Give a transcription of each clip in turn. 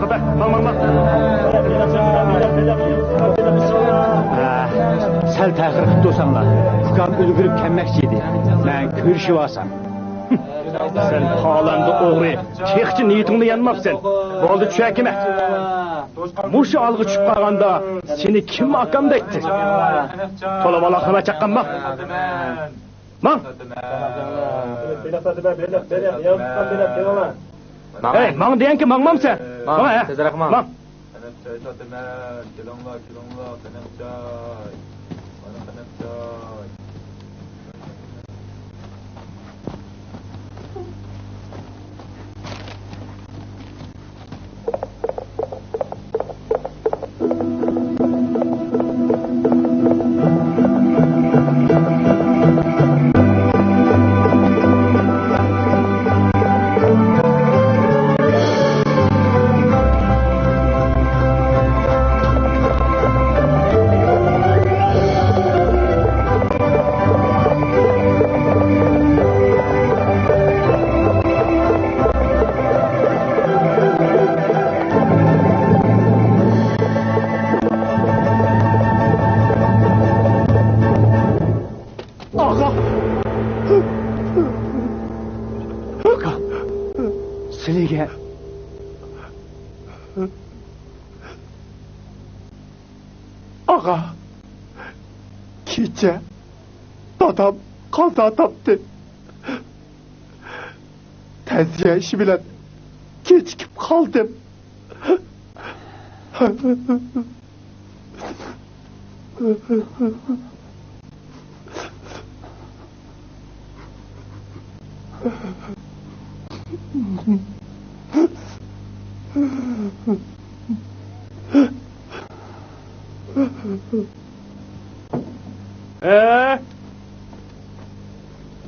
Bakı be. Bak. Sel təxir qıtdı olsanlar. Kukam ülgürüp kemməkçiydi. Mən körüşü vasam. Sen palandı oğru. Çekçi niyetini yanmap sen. Oldu çökime. Muşu algı çıkıp kalganda seni kim akam da etti? Tola balakına çakkan bak. Mang. Hey, mang diyen ki mangmam sen. Mang, tezerak mang. Mang. Ağa, gece dadam kaza taptı. Teziye işi bilen geçkip kaldım.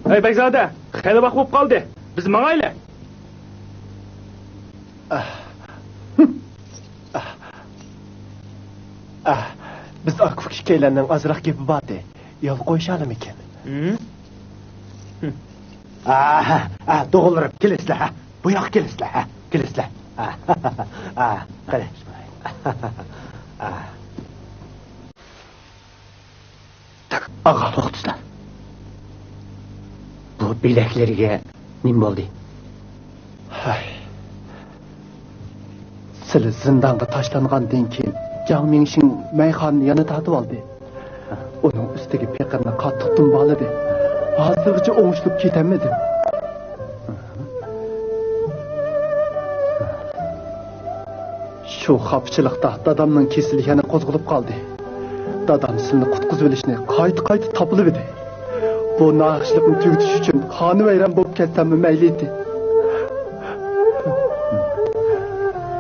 Hey Bekzade, xeyli vaqt bo'lib qoldi. Biz mangayli. Biz akıp şikaylarının azırak gibi vardı. Yol koyuşalım iken. Doğulurub kelesler ha. Bu yoq kelesler ha. Kelesler. Qara. Ağa to'xtasizlar. Bu bileklerige nim bo'ldi? Siz zindanda taşlangandan keyin Jiang Mingxin mayxonani yana tatib oldi. Onun üstüge peqirni qattiq tumbaladı. Hozirgacha o'ngishilib ketamadi. Şu xapçılıqda dadamның kesili yana qo'zg'alib qoldi. Dadam sizni qutqizib olishni qayta topilib edi. Bu naqshlikni tugutish uchun xoni vayron bo'lib ketsammi mayli edi.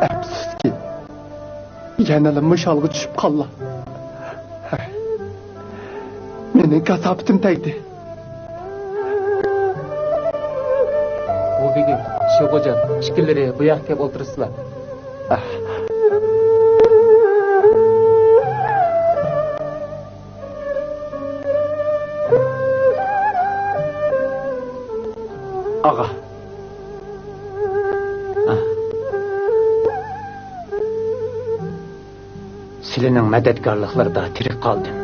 Afsuski, yana misholga tushib qoldi. Mening kasobatim tegdi. Bu bugün şu koca şikilleri bu yoqqa kelib o'tirsizlar. Ağa. Sizning madadkorliklarda tirik qoldim.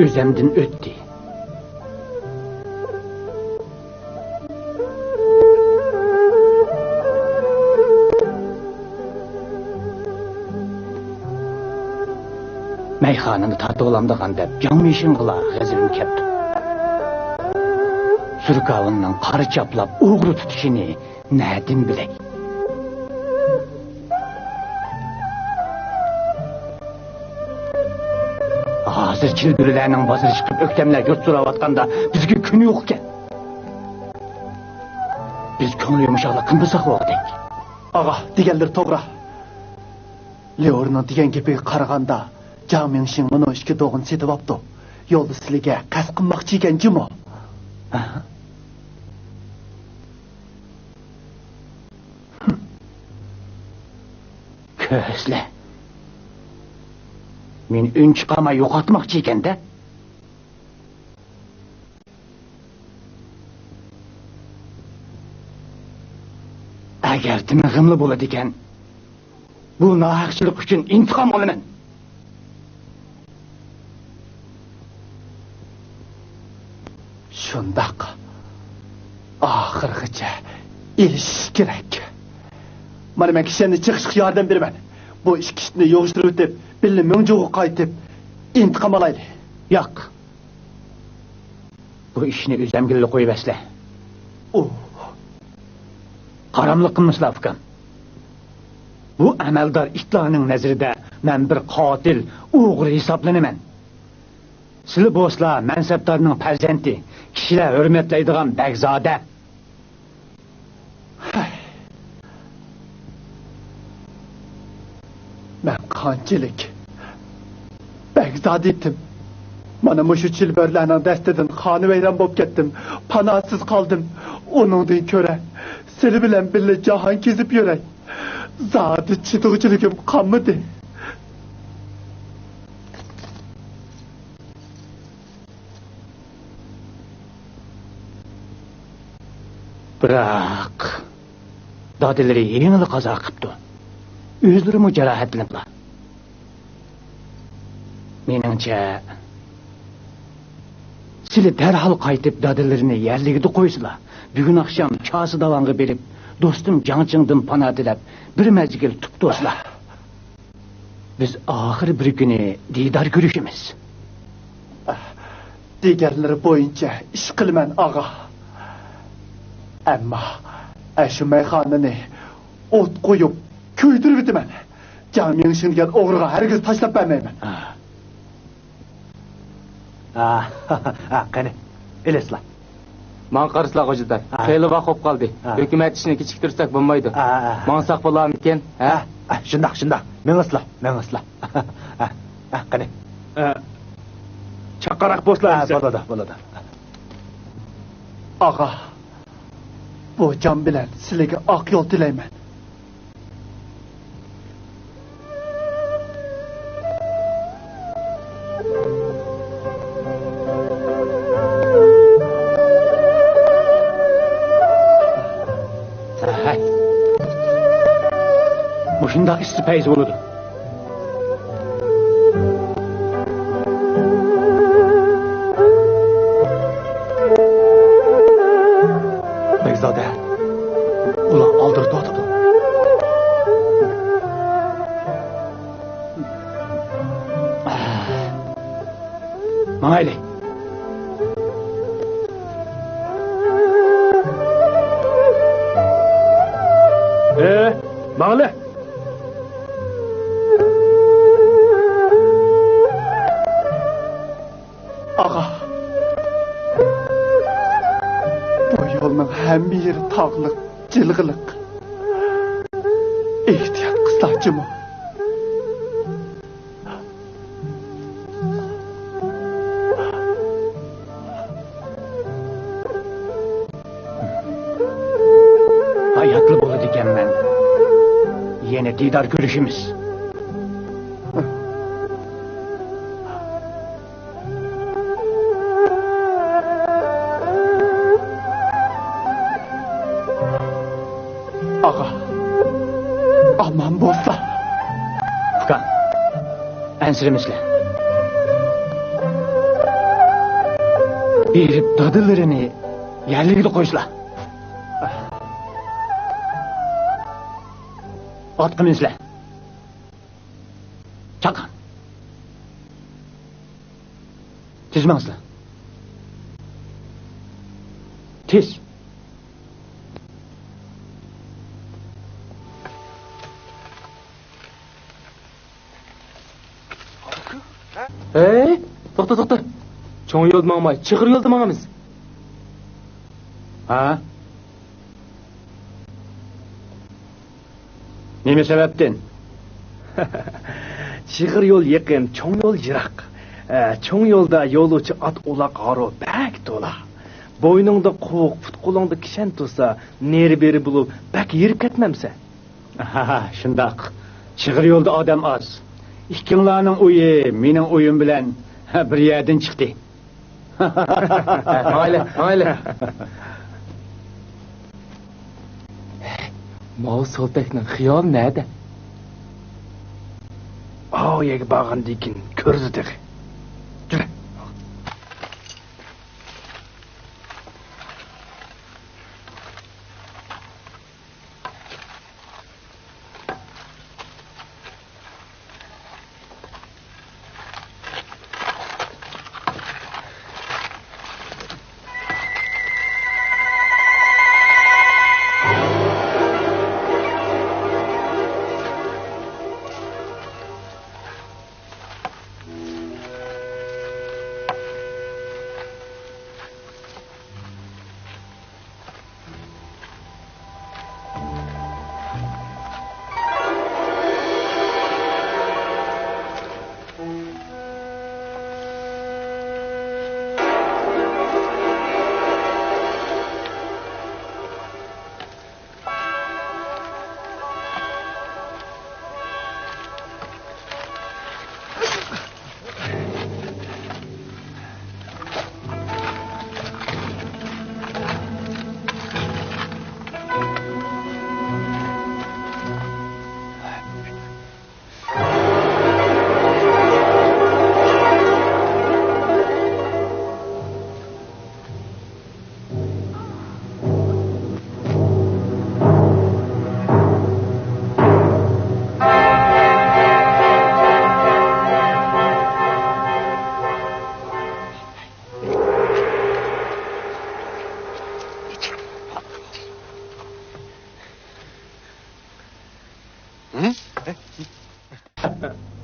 O'zimdan o'tdi. Mayxonani tatib olamdigan deb Jiang Mingxin qila g'azilim kepti. Surkavunning qari chaplab o'g'ri tutishini nadim bilay. Hozir chilbirlarning bozor chiqib o'ktamlar yurt so'rayotganda bizga kun yo'q ekan. Biz ko'ngil yumshoqlik qilmasak bo'g'dik. Ağa, deganlar to'g'ri. Leorning degan gapiga qaraganda Jiang Mingxin uni ishga do'g'in setib olibdi. Yo'lda sizlarga qasd qilmoqchi ekan jimo. Ko'zla. Men ün chiqamay yo'qotmoqchi ekanda. Agar timig'imli bo'ladi ekan, bu nohaqchilik uchun intiqom olaman. Shundaq. Oxirgacha elish kerak. Mana men kishini chiqishga yordam beraman. Bu ish kishini yo'g'ishtirib deb, billi Mingjo'ga qaytib intiqom olayli. Yo'q. Bu ishni o'zamgilli qo'yib asla. Qaramliq qilmaslar ukam. Bu amaldor itlarning nazarida men bir qotil, o'g'ri hisoblanaman. Sizlar bo'slar mansabdorning farzandi, kishilar hurmatlaydigan Bagzoda. Men qanchalik Bagzoda etdim. Mana mushu chilbirlarning dastidan xonavayron bo'lib ketdim. Panohsiz qoldim. Uningdan ko'ra seni bilan birga jahon kezib yuray. Zodi chidug'chiligim qolmadi. Biroq dodilari yengil qazo qilibdi. O'zlari jarohatlaniblar. Meningcha sizlar darhol qaytib dodilarini yerligida qo'ysizlar. Bugun akşam Chasi davonga berib, do'stim Jangchingdan panoh tilab, bir mazgil tub do'stlar. Biz oxir bir kuni didor ko'rishimiz. Deganlari bo'yicha ish qilaman, og'a. Ammo shu mayxonani o't qo'yib, kuydirib o'taman. Jaming shingan o'g'riga hargiz tashlab bermayman. Qani, eleslar. Man qaraslar qo'jilar. Xeyli vaqt qolib qoldi. Hukumat ishini kechiktirsak bo'lmaydi. Mansaq bo'larmikin? Shundaq. Mengislar. Qani. Chaqaroq bo'slar. Bo'ladi. Og'a, bu jon bilan sizlarga oq yo'l tilayman. Shunda istipayz bo'ladi. Bagzoda ular oldirib o'tdi. Mayli. Mağla. Ağa, bu yolun hem yeri tağlık, cilgılık. İhtiyat kıslacı mı? Hayatlı bolu diken ben. Yeni didar görüşümüz. Ağa, aman bolsa. Fukan, ensirimizle. Bir dadılarını yerlerine koysula. Atkınızla. Çakın. Tizmanızla. Tiz. To'xta. Cho'ng yo'lda mangmay, chiqir yo'lda mangamiz. Ha? Nima sababdan? Chiqir yo'l yaqin, cho'ng yo'l yiroq. Cho'ng yo'lda yo'lovchi ot uloq g'aro bak to'la. Bo'yningda qo'q, put-qo'lingda kishan tursa, neri-beri bo'lib, bak yirib ketmamsa. Ha, shundoq. Chiqir yo'lda odam oz. Ikkinglarning uyi mening uyim bilan bir yerdan chiqdi. Mayli. Mao Soltakning xiyol nada? Zaviye'ye bağın dikin körzüdür. Cüle.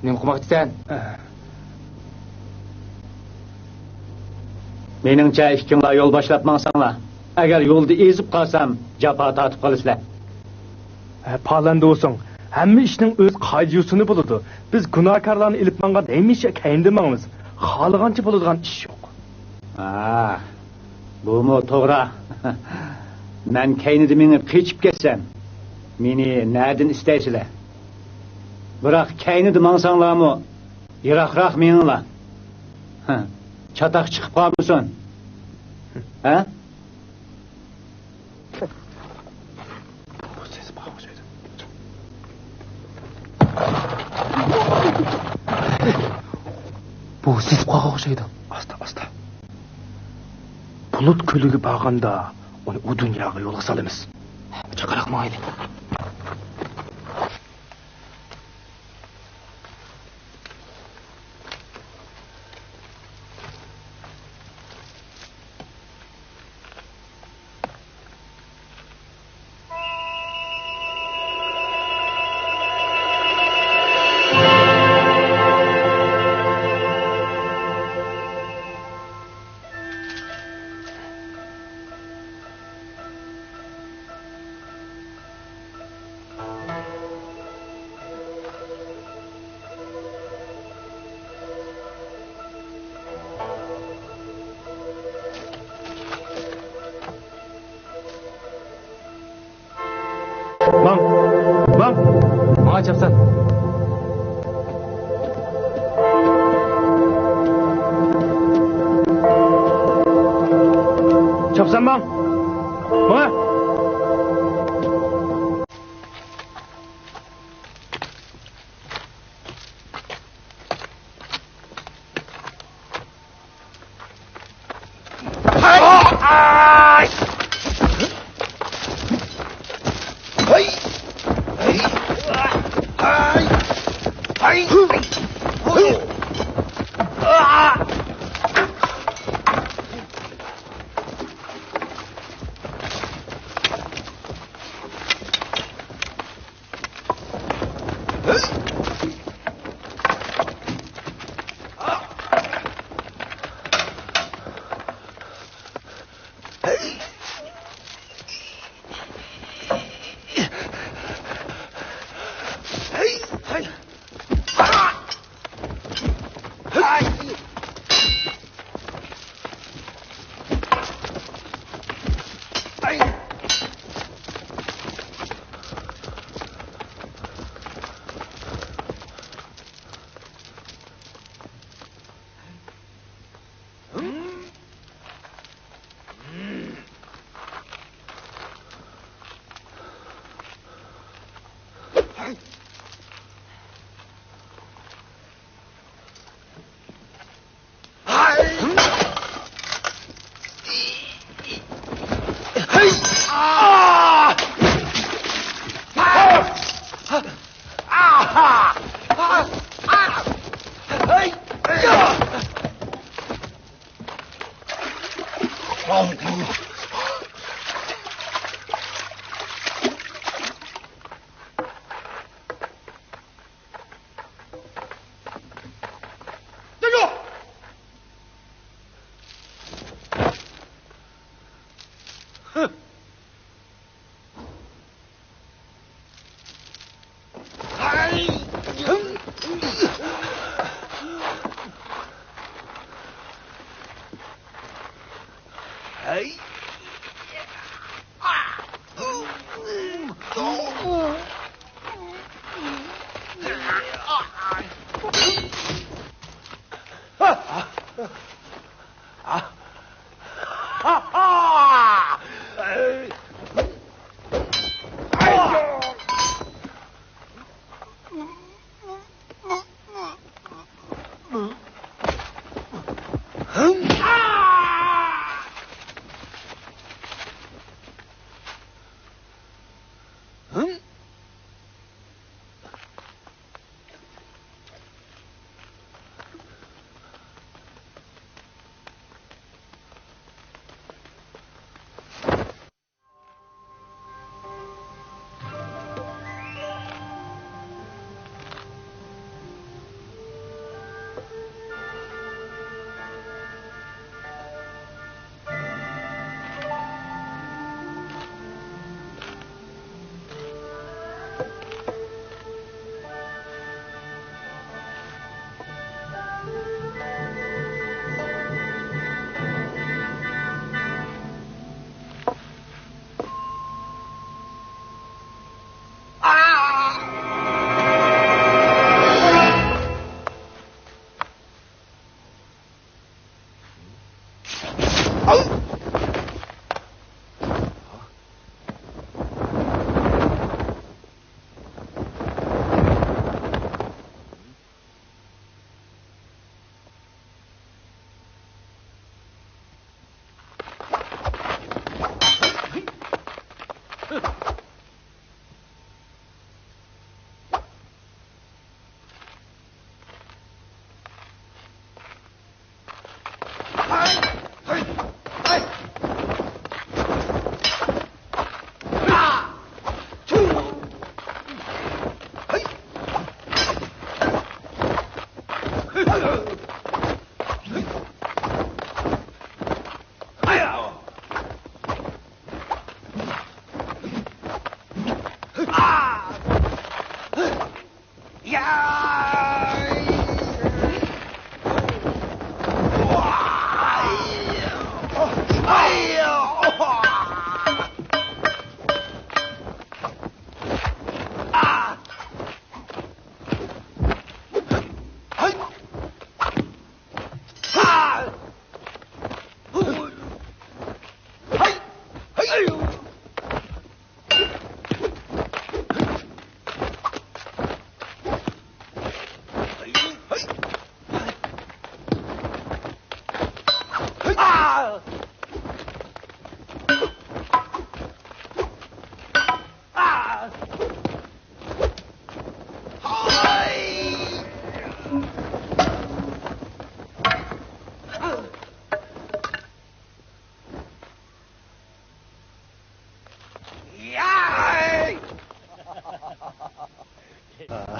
Nima qilmoqchisan? Meningcha ikkinglar yo'l boshlab mangsanglar. Agar yo'lda ezib qolsam, jafo tortib qolasizlar. Palanda olsun. Hamma ishning o'z qoidasini bo'ladi. Biz gunohkorlarni ilib mangan hamisha kayindimamiz. Xohlagancha bo'ladigan ish yo'q. Bu to'g'ri. Men kaynida minib qechib ketsam, meni nereden istaysizlar? Biroq kaynida mangsanglarmi, yiroqroq meninglar. Çatak chiqib qolmasin. Ha? Bu siz qo'g'a o'xshaydi. Asta. Bulut ko'liga borganda uni u dunyoga yo'lga solamiz. Chaqaloq mayli. Bang. Mana chapsan. Chapsan bang. Mana. Ay!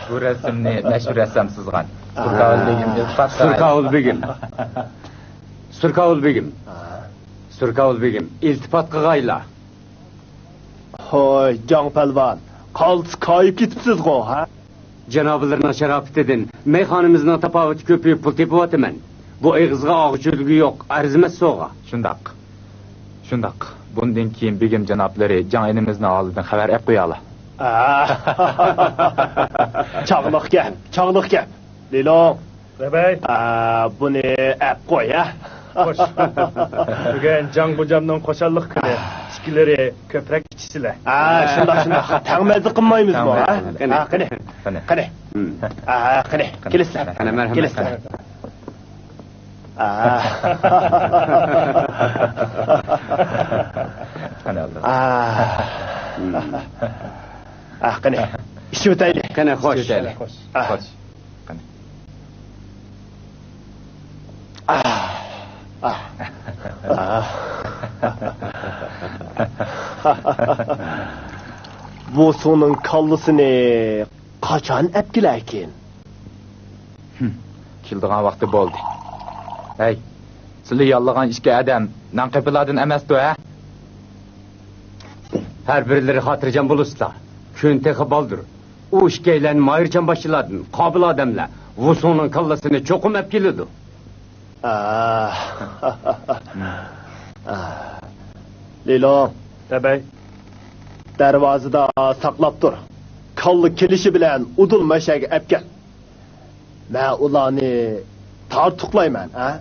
Bu rasmni mashhur rassam chizgan. Surkavul begim, iltifot qilg'aylar. Hoy, Jon palvon, qaltis koyib ketibsiz-ku, ha? Janoblarining sharofatidan meyxonamizning tafovati ko'payib pul tepib bu ig'izga og'uchiligi yo'q, arzimas so'g'a. Shundoq. Bundan keyin begim janoblari jon inimizni oldidan xabar olib qo'yala. Chog'liq gap. Lilo. Bey. Buni olib qo'y, ha? Xo'sh. Bugun Jon Bujamning qo'shanliq kuni. Ichkilari ko'proq ichsizlar. Shundoq. Tag'mazi qilmaymizmi, ha? Qani. Qani. Kelisizlar. Qani, marhamat. Kelisizlar. Qani. Ish o'taylik. Qani, xo'sh. Qani. Bu sonun kallısını kaçan etkilerken? Kildiğin vakti boldu. Hey, sizli yallığın işki adam, nan kapıladın emes-di, ha? Her birileri hatırlayacağım bulusla. Kün teki baldır. O işkeyle mayırcan başladın, kabul adamla. Bu sonun kallasını çokum epkilidi. Lilo, Debey. darvozada saqlab tur. Kallı kelişi bilen udul meşek epkel. Ben ulanı tartuqlayman, ha?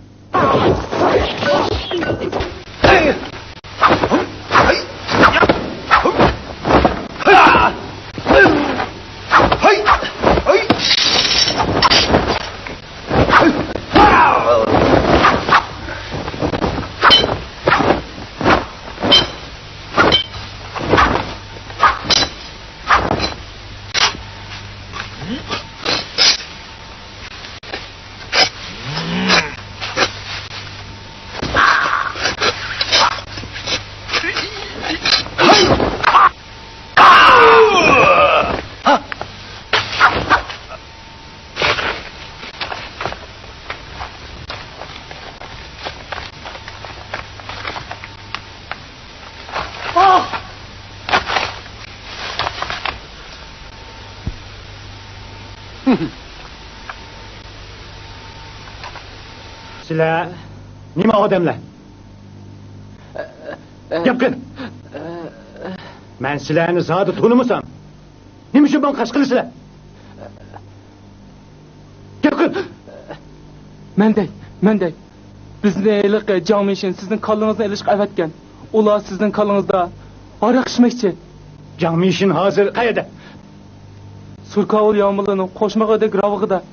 Sizler nima odamlar? Gapqin. Men sizlarni zodi tunimisam? Nima uchun men qashqilisizlar? Gapqin. Menday. Bizni eliq Camişin sizin kallınızda ilişki evetken. Ular sizin kallınızda arak içmekçi. Camişin hazır qayerda? Surkavul yağmurlarının koşmağa da gravığı da.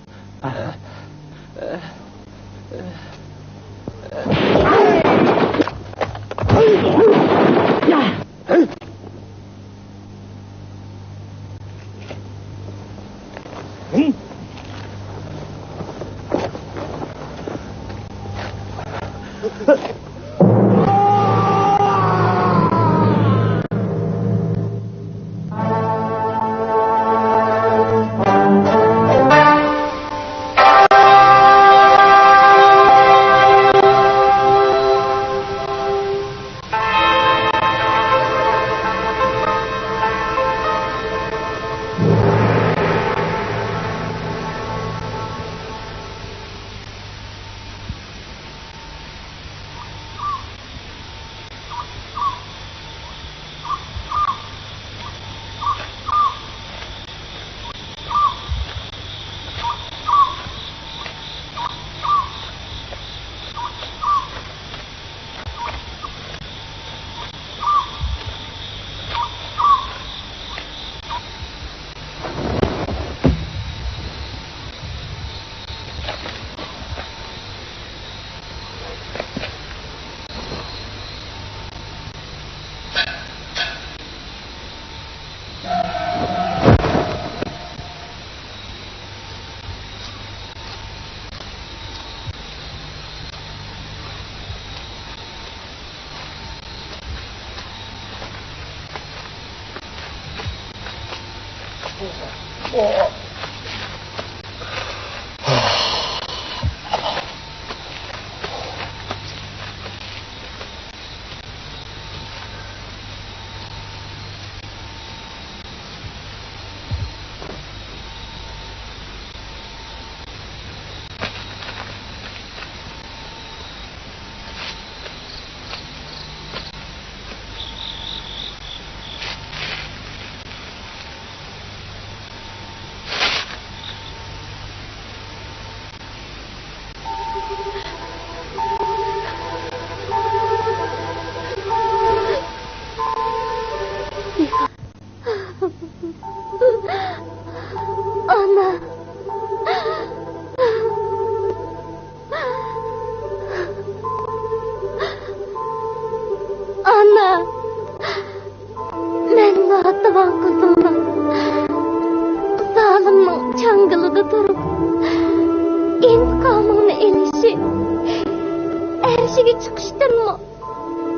Ershiga chiqishdirmi?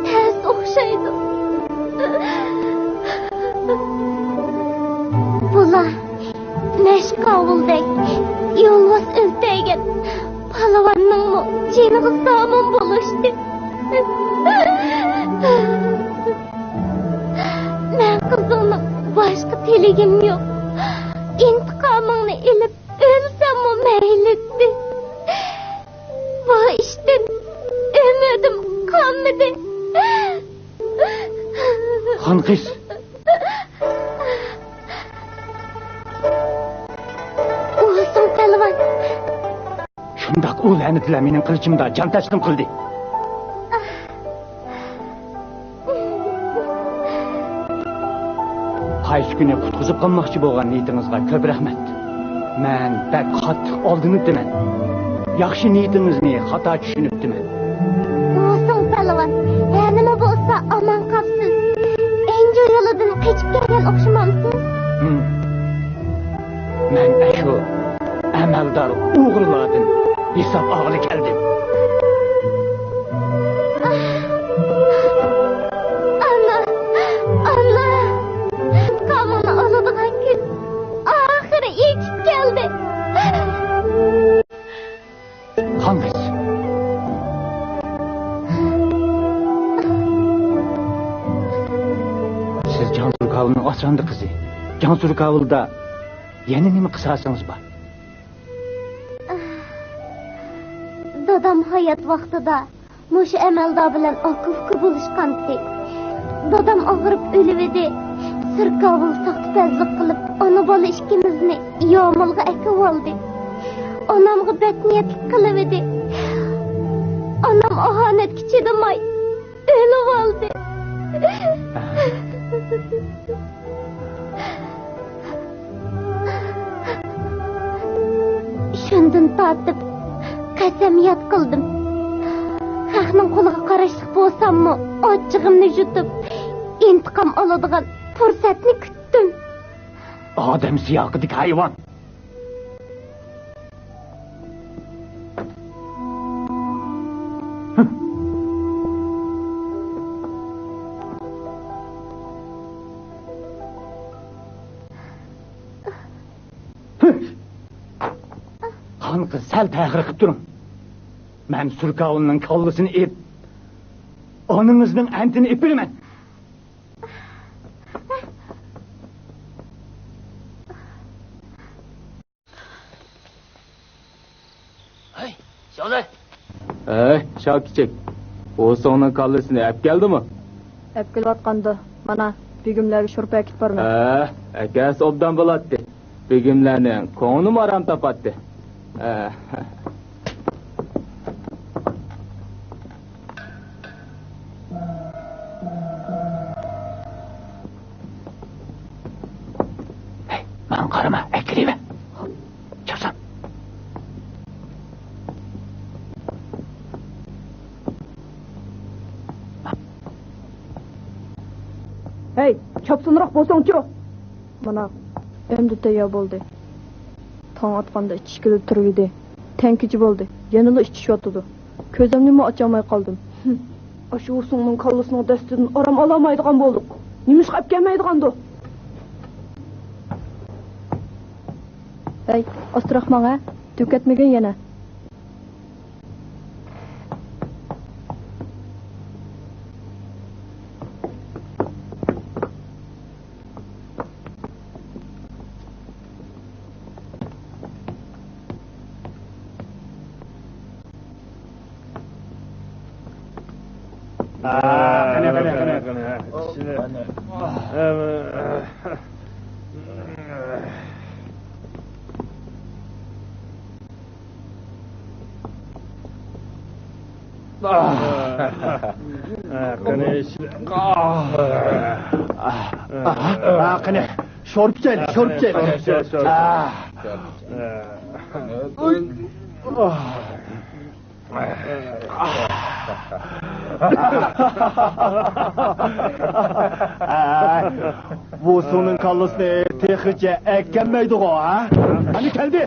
Tez o'xshaydi. Bula, meşk avuldek, yolvas ülteygen, palavanның mı, jenig'i samın buluştu. Men kızımның başka teligim yok. İntikamını ilip ölsem o meyletti. Bu işten ümidim kalmadı. Xanqis. Olsun palavan. Shundaq u la'natlar mening qilichimda jon taslim qildi. Qaysi kuni qutqizib qolmoqchi bo'lgan niyatingizga ko'p rahmat. Men bak qattiq oldinibdiman. Yaxshi niyatingizni xato tushunibdiman. Olsun palavan. Nima bo'lsa aman qolsiz. Enjo yo'lidan qochib kelgan o'xshamamsiz? Men shu amaldor o'g'rilardan hisob og'li keldim. Ana. Kamını aladıgan gün ahire yetip geldi. Xanqis. Siz Cansur Kavul'un asrandı kızı. Cansur Kavul'da yeni nima qilsangiz bor? Dadam hayat vaqtida mushu amaldor bilan okufka bo'lishqandi. Dadam og'rib o'lib edi. Sirkavul taqtibazlik qilib, ona bola ikkimizni yomilga akib oldi. Onamga badniyatlik qilib edi. Onam ohonatga chidamay o'lib oldi. Shundan tortib qasamiyat qildim. Haqning qo'liga qarashlik bo'lsammi, ochig'imni yutib, intiqom oladigan fursatni kutdim. Odam siyoqidagi hayvon. Xanqis sal ta'xir qilib turing. Men Surkavulning kollasini ep, oningizning antini epilaman. Hey, Şavday. Hey, Şakiçek. O sonun kallasını ep geldi mi? Ep kelayotganda, mana begimlarga sho'rpa akib borman. Akasi obdan bo'latdi. Begimlarning ko'ngli aram topatdi. Hey, man qarama, akriva. Chopsam. Hey, chopsunroq bo'lsang-chi. Mana endi tayyor bo'ldi. Tong atganda ichkida turib edi. Tankichi bo'ldi. Yanada ichishyotdi. Ko'zimni ochamay qoldim. Ashu o'singning kollasining dastidan oram olamaydigan bo'ldik. Nima chiqib kelmaydigan-do? Hey, ostroq menga, to'katmagan yana. Qani, sho'rib kel. Bu sonun kallasını tehice ekkenmeydi o ha? Hani geldi?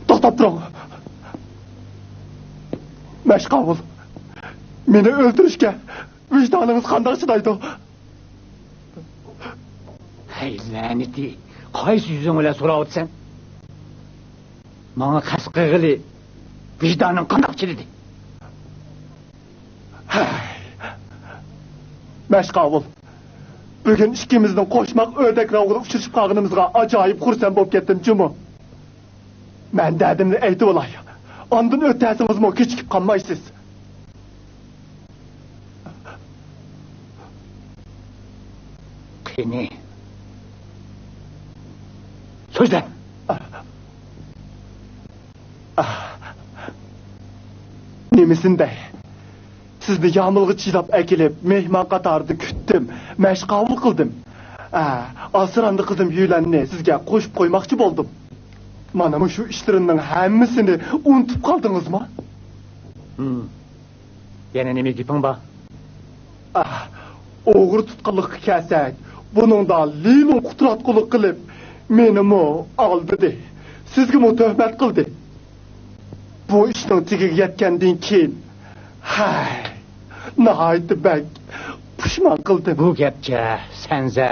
To'xtab turing. Mashqavul. Meni o'ldirishga vijdoningiz qanday chidaydi? Hey la'nati, qaysi yuzing bilan so'rayapsan? Menga qasqig'ili vijdonim qanday chidadi? Mashqavul. Bugun ikkimizning qo'shmaq o'rdak ravg'ida uchrashib qolganimizga ajoyib xursand bo'lib ketdim, Jumo. Men dadimni aytib olay. Ondan o'tasingizmi kechikib qolmaysiz. Qani. So'zla. Nemisinday? Sizni yağmurga chidab akilib, mehmon qatorida kutdim, mashqavul qildim. Asrandi qizim Yulanni sizga qo'shib qo'ymoqchi bo'ldim. Mana shu ishlarimning hammasini unutib qoldingizmi? Yana nima gaping bor? O'g'ri tutqinlikka kelsak, buningda Lilun qutratqulik qilib, menimi oldi. Sizga mu tuhmat qildi. Bu ishning tegiga yetgandan keyin, hay, nihoyat bak pushmon qildim. Bu gapcha senza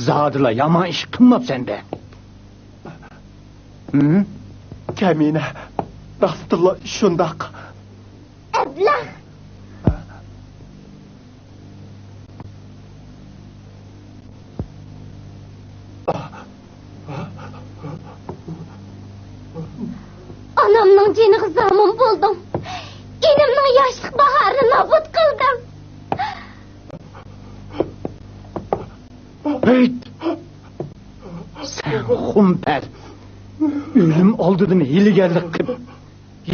zodila yomon ish qilmabsan-da. Kamina, rastilla shundoq. Abla. Anamning jeniga zamin bo'ldim. Enimning yoshlik bahorini nobud qildim. Hey! Sen xumpar. Ölüm oldidan hiligarlik qilib,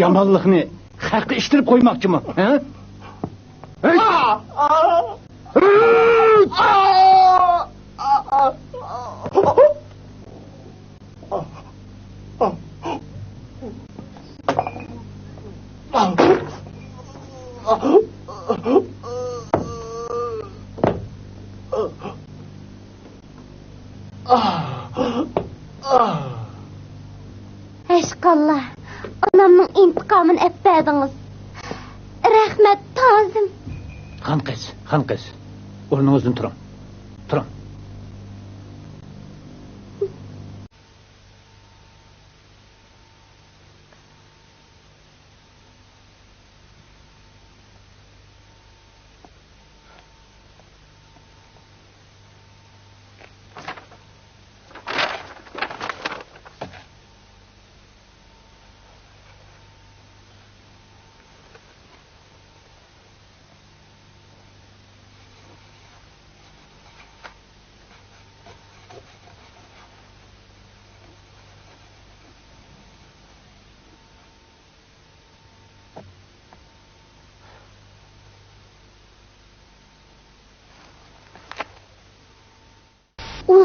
yomonlikni haqqa ishtirib qo'ymoqchimi, ha? Hey! Eşkallah, anamның intiqamını etbədiniz. Rəhmət tazım. Xan qız, o'rningizdan turing. Turing.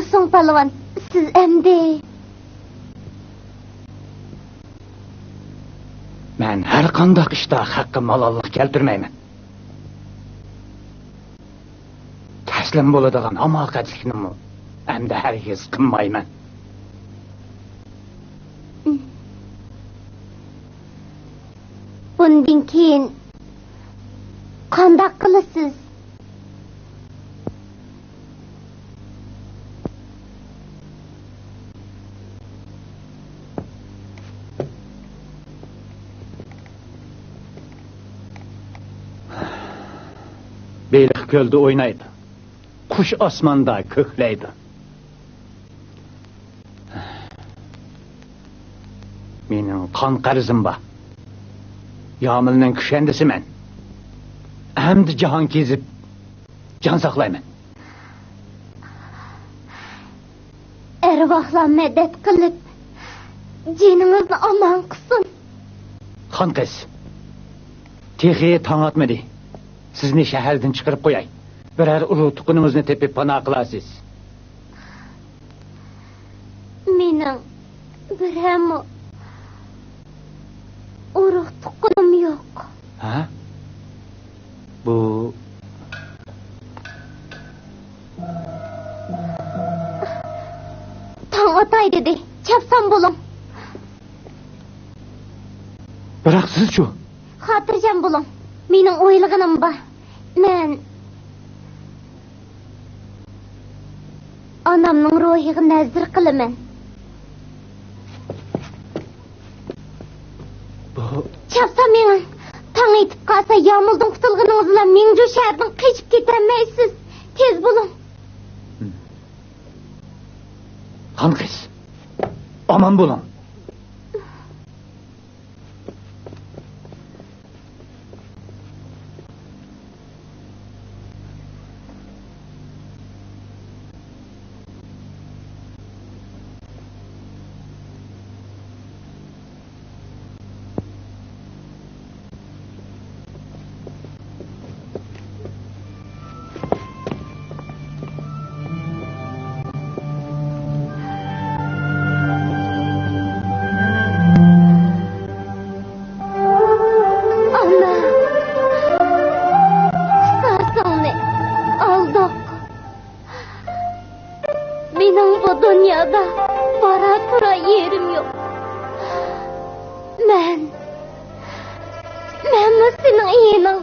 Dursun palvan, siz emdi. Men har qanday ishda haqqi malollik keltirmayman. Taslim bo'ladigan hamoqatlikni endi hargiz qilmayman. Bundan keyin qanday qilasiz? Beylik ko'lda o'ynaydi. Qush osmonda ko'klaydi. Mening qon qarzim bor. Yomilning kushandisiman. Hamda jahon kezib jon saqlayman. Ervahlar medet qilib jinimizni aman qilsin. Xon qiz. Texi tong atmadi. Sizni shahardan chiqarib qo'yay. Birer urug' tuqunimizni tepib panoh qilasiz. Mening birham urug' tuqunim yo'q. Ha? Bu Tong otay dedi. Chapsam bo'ling. biroq siz-chu? Xotirjam bo'ling. Mening o'ylig'inim bor. Men onamning ruhiga nazr qilaman. Bu Chapsam mening tong etib qolsa, yomildan qutulganingiz bilan Mingju shahardan qochib ketolmaysiz. Tez bo'ling. xon qiz. Omon bo'ling. Mening bu dunyoda bora tura yerim yo'q. Men sening iyining